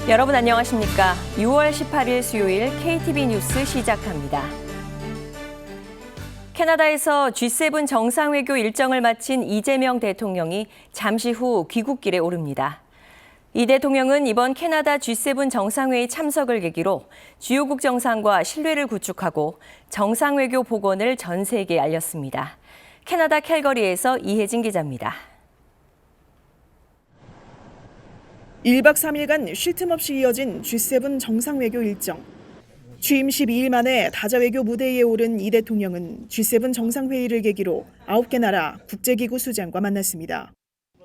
여러분 안녕하십니까? 6월 18일 수요일 KTV 뉴스 시작합니다. 캐나다에서 G7 정상회교 일정을 마친 이재명 대통령이 잠시 후 귀국길에 오릅니다. 이 대통령은 이번 캐나다 G7 정상회의 참석을 계기로 주요국 정상과 신뢰를 구축하고 정상외교 복원을 전 세계에 알렸습니다. 캐나다 캘거리에서 이혜진 기자입니다. 1박 3일간 쉴 틈 없이 이어진 G7 정상외교 일정. 취임 12일 만에 다자외교 무대에 오른 이 대통령은 G7 정상회의를 계기로 9개 나라 국제기구 수장과 만났습니다.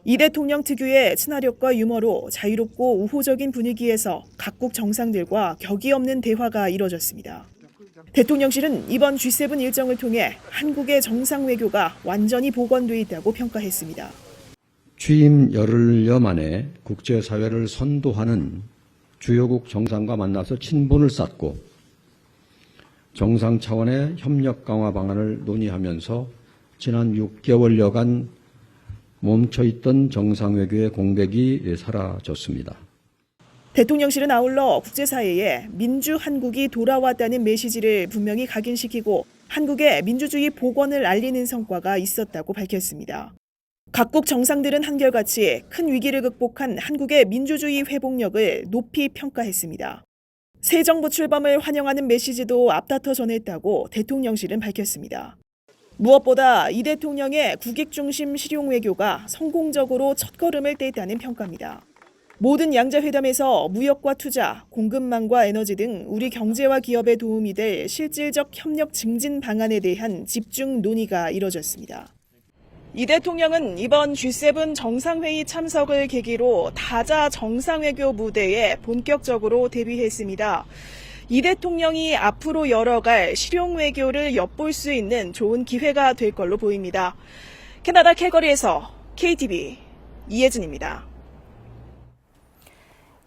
이 대통령 특유의 친화력과 유머로 자유롭고 우호적인 분위기에서 각국 정상들과 격이 없는 대화가 이뤄졌습니다. 대통령실은 이번 G7 일정을 통해 한국의 정상외교가 완전히 복원돼 있다고 평가했습니다. 취임 열흘여 만에 국제사회를 선도하는 주요국 정상과 만나서 친분을 쌓고 정상 차원의 협력 강화 방안을 논의하면서 지난 6개월여간 멈춰있던 정상외교의 공백이 사라졌습니다. 대통령실은 아울러 국제사회에 민주 한국이 돌아왔다는 메시지를 분명히 각인시키고 한국의 민주주의 복원을 알리는 성과가 있었다고 밝혔습니다. 각국 정상들은 한결같이 큰 위기를 극복한 한국의 민주주의 회복력을 높이 평가했습니다. 새 정부 출범을 환영하는 메시지도 앞다퉈 전했다고 대통령실은 밝혔습니다. 무엇보다 이 대통령의 국익 중심 실용 외교가 성공적으로 첫걸음을 뗐다는 평가입니다. 모든 양자회담에서 무역과 투자, 공급망과 에너지 등 우리 경제와 기업에 도움이 될 실질적 협력 증진 방안에 대한 집중 논의가 이뤄졌습니다. 이 대통령은 이번 G7 정상회의 참석을 계기로 다자 정상외교 무대에 본격적으로 데뷔했습니다. 이 대통령이 앞으로 열어갈 실용 외교를 엿볼 수 있는 좋은 기회가 될 걸로 보입니다. 캐나다 캘거리에서 KTV 이혜진입니다.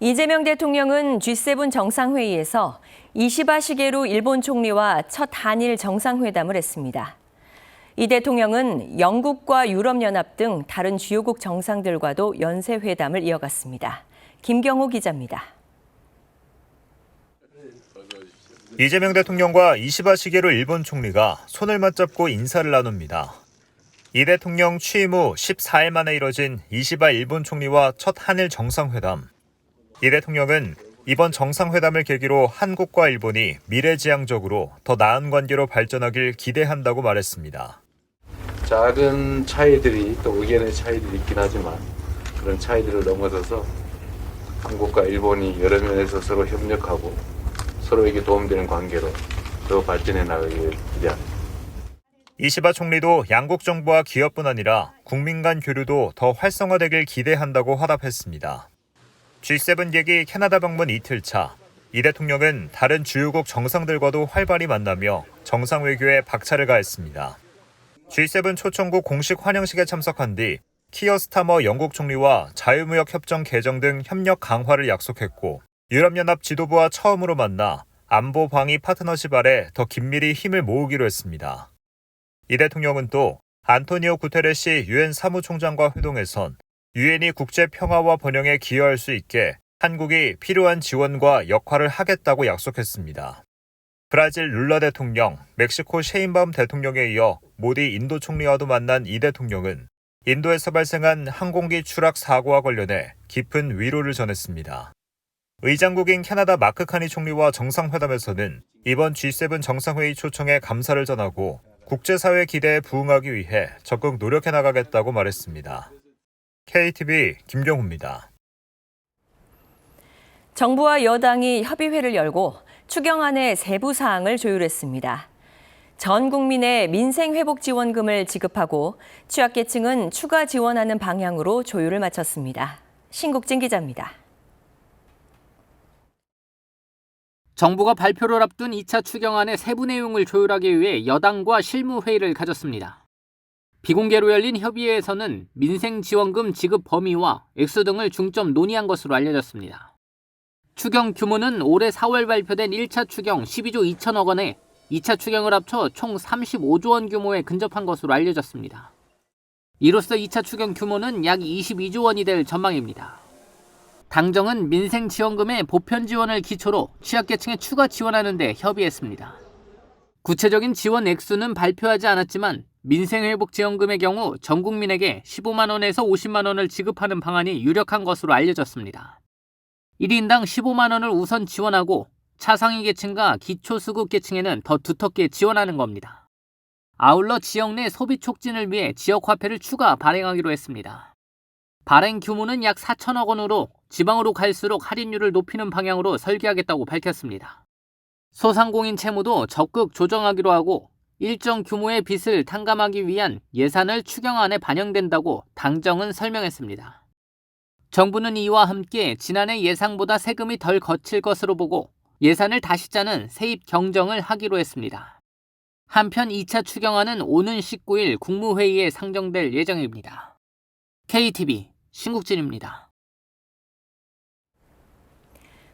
이재명 대통령은 G7 정상회의에서 이시바 시게루 일본 총리와 첫 한일 정상회담을 했습니다. 이 대통령은 영국과 유럽연합 등 다른 주요국 정상들과도 연쇄회담을 이어갔습니다. 김경호 기자입니다. 이재명 대통령과 이시바 시게루 일본 총리가 손을 맞잡고 인사를 나눕니다. 이 대통령 취임 후 14일 만에 이뤄진 이시바 일본 총리와 첫 한일 정상회담. 이 대통령은 이번 정상회담을 계기로 한국과 일본이 미래지향적으로 더 나은 관계로 발전하길 기대한다고 말했습니다. 작은 차이들이 또 의견의 차이들이 있긴 하지만 그런 차이들을 넘어서서 한국과 일본이 여러 면에서 서로 협력하고 서로에게 도움되는 관계로 더 발전해 나가길 기대합니다. 이시바 총리도 양국 정부와 기업뿐 아니라 국민 간 교류도 더 활성화되길 기대한다고 화답했습니다. G7 계기 캐나다 방문 이틀 차, 이 대통령은 다른 주요국 정상들과도 활발히 만나며 정상외교에 박차를 가했습니다. G7 초청국 공식 환영식에 참석한 뒤 키어 스타머 영국 총리와 자유무역 협정 개정 등 협력 강화를 약속했고 유럽연합 지도부와 처음으로 만나 안보 방위 파트너십 아래 더 긴밀히 힘을 모으기로 했습니다. 이 대통령은 또 안토니오 구테레시 유엔 사무총장과 회동에선 유엔이 국제 평화와 번영에 기여할 수 있게 한국이 필요한 지원과 역할을 하겠다고 약속했습니다. 브라질 룰라 대통령, 멕시코 셰인바움 대통령에 이어 모디 인도 총리와도 만난 이 대통령은 인도에서 발생한 항공기 추락 사고와 관련해 깊은 위로를 전했습니다. 의장국인 캐나다 마크 카니 총리와 정상회담에서는 이번 G7 정상회의 초청에 감사를 전하고 국제사회 기대에 부응하기 위해 적극 노력해 나가겠다고 말했습니다. KTV 김경호입니다. 정부와 여당이 협의회를 열고 추경안의 세부 사항을 조율했습니다. 전 국민의 민생회복지원금을 지급하고 취약계층은 추가 지원하는 방향으로 조율을 마쳤습니다. 신국진 기자입니다. 정부가 발표를 앞둔 2차 추경안의 세부 내용을 조율하기 위해 여당과 실무회의를 가졌습니다. 비공개로 열린 협의회에서는 민생지원금 지급 범위와 액수 등을 중점 논의한 것으로 알려졌습니다. 추경 규모는 올해 4월 발표된 1차 추경 12조 2천억 원에 2차 추경을 합쳐 총 35조 원 규모에 근접한 것으로 알려졌습니다. 이로써 2차 추경 규모는 약 22조 원이 될 전망입니다. 당정은 민생지원금의 보편 지원을 기초로 취약계층에 추가 지원하는 데 협의했습니다. 구체적인 지원 액수는 발표하지 않았지만 민생회복지원금의 경우 전 국민에게 15만 원에서 50만 원을 지급하는 방안이 유력한 것으로 알려졌습니다. 1인당 15만 원을 우선 지원하고 차상위 계층과 기초수급 계층에는 더 두텁게 지원하는 겁니다. 아울러 지역 내 소비 촉진을 위해 지역화폐를 추가 발행하기로 했습니다. 발행 규모는 약 4천억 원으로 지방으로 갈수록 할인율을 높이는 방향으로 설계하겠다고 밝혔습니다. 소상공인 채무도 적극 조정하기로 하고 일정 규모의 빚을 탕감하기 위한 예산을 추경안에 반영된다고 당정은 설명했습니다. 정부는 이와 함께 지난해 예상보다 세금이 덜 거칠 것으로 보고 예산을 다시 짜는 세입 경정을 하기로 했습니다. 한편 2차 추경안은 오는 19일 국무회의에 상정될 예정입니다. KTV 신국진입니다.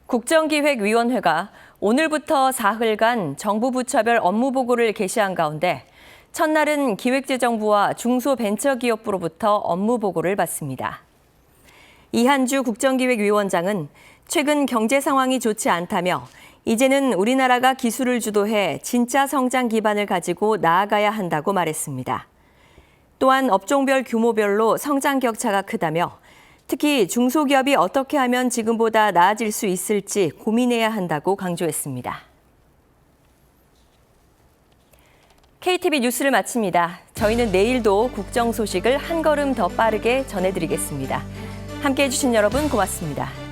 국정기획위원회가 오늘부터 사흘간 정부 부처별 업무 보고를 게시한 가운데 첫날은 기획재정부와 중소벤처기업부로부터 업무 보고를 받습니다. 이한주 국정기획위원장은 최근 경제 상황이 좋지 않다며 이제는 우리나라가 기술을 주도해 진짜 성장 기반을 가지고 나아가야 한다고 말했습니다. 또한 업종별 규모별로 성장 격차가 크다며 특히 중소기업이 어떻게 하면 지금보다 나아질 수 있을지 고민해야 한다고 강조했습니다. KTV 뉴스를 마칩니다. 저희는 내일도 국정 소식을 한 걸음 더 빠르게 전해드리겠습니다. 함께해 주신 여러분 고맙습니다.